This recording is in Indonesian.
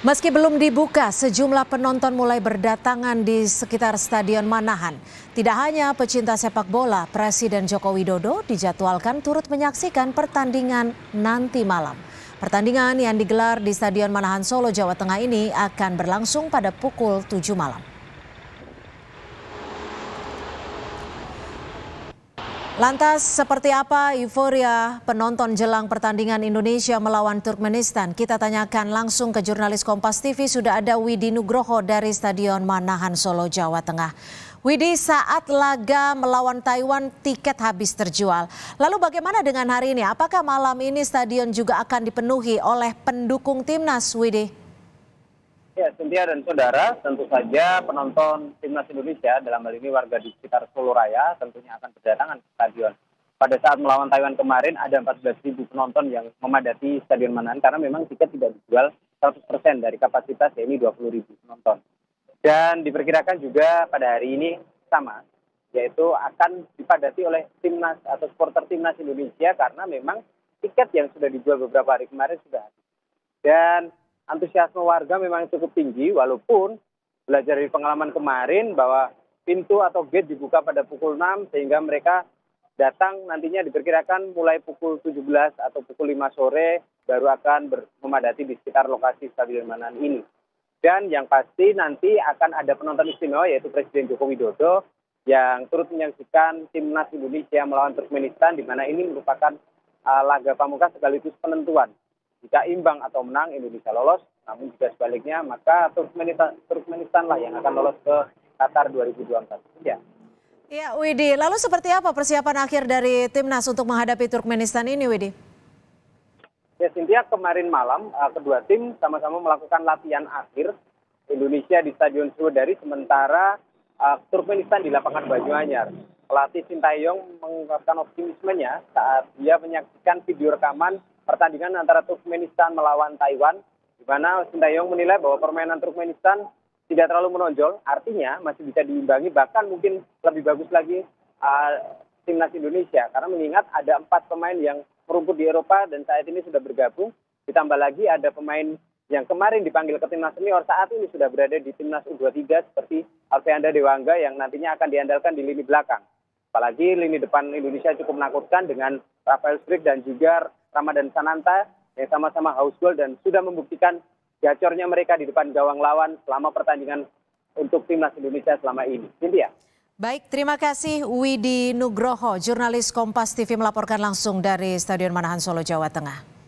Meski belum dibuka, sejumlah penonton mulai berdatangan di sekitar Stadion Manahan. Tidak hanya pecinta sepak bola, Presiden Joko Widodo dijadwalkan turut menyaksikan pertandingan nanti malam. Pertandingan yang digelar di Stadion Manahan Solo, Jawa Tengah ini akan berlangsung pada pukul 7 malam. Lantas seperti apa euforia penonton jelang pertandingan Indonesia melawan Turkmenistan? Kita tanyakan langsung ke jurnalis Kompas TV, sudah ada Widi Nugroho dari Stadion Manahan Solo, Jawa Tengah. Widi, saat laga melawan Taiwan tiket habis terjual. Lalu bagaimana dengan hari ini? Apakah malam ini stadion juga akan dipenuhi oleh pendukung timnas, Widi? Ya, Cynthia dan saudara, tentu saja penonton timnas Indonesia dalam hal ini warga di sekitar Solo Raya tentunya akan berdatangan ke stadion. Pada saat melawan Taiwan kemarin ada 14.000 penonton yang memadati Stadion Manahan karena memang tiket tidak dijual 100% dari kapasitas, yaitu 20.000 penonton. Dan diperkirakan juga pada hari ini sama, yaitu akan dipadati oleh timnas atau supporter timnas Indonesia karena memang tiket yang sudah dijual beberapa hari kemarin sudah habis. Dan antusiasme warga memang cukup tinggi, walaupun belajar dari pengalaman kemarin bahwa pintu atau gate dibuka pada pukul 6 sehingga mereka datang nantinya diperkirakan mulai pukul 17 atau pukul 5 sore baru akan memadati di sekitar lokasi Stadion Manahan ini. Dan yang pasti nanti akan ada penonton istimewa yaitu Presiden Joko Widodo yang turut menyaksikan timnas Indonesia melawan Turkmenistan, di mana ini merupakan laga pamungkas sekaligus penentuan. Jika imbang atau menang, Indonesia lolos. Namun jika sebaliknya, maka Turkmenistan lah yang akan lolos ke Qatar 2024. Ya. Ya, Widi. Lalu seperti apa persiapan akhir dari timnas untuk menghadapi Turkmenistan ini, Widi? Ya, Cynthia, kemarin malam kedua tim sama-sama melakukan latihan akhir Indonesia di Stadion Sriwedari, sementara Turkmenistan di lapangan Banyuanyar. Pelatih Sintayong mengungkapkan optimismenya saat dia menyaksikan video rekaman pertandingan antara Turkmenistan melawan Taiwan, di mana Sintayong menilai bahwa permainan Turkmenistan tidak terlalu menonjol, artinya masih bisa diimbangi, bahkan mungkin lebih bagus lagi timnas Indonesia, karena mengingat ada 4 pemain yang merumput di Eropa dan saat ini sudah bergabung, ditambah lagi ada pemain yang kemarin dipanggil ke timnas senior, saat ini sudah berada di timnas U23 seperti Alfeanda Dewangga yang nantinya akan diandalkan di lini belakang. Apalagi lini depan Indonesia cukup menakutkan dengan Rafael Struijk dan juga Ramadan Sananta yang sama-sama haus gol dan sudah membuktikan gacornya mereka di depan gawang lawan selama pertandingan untuk timnas Indonesia selama ini. Cynthia. Baik, terima kasih Widi Nugroho, jurnalis Kompas TV melaporkan langsung dari Stadion Manahan Solo, Jawa Tengah.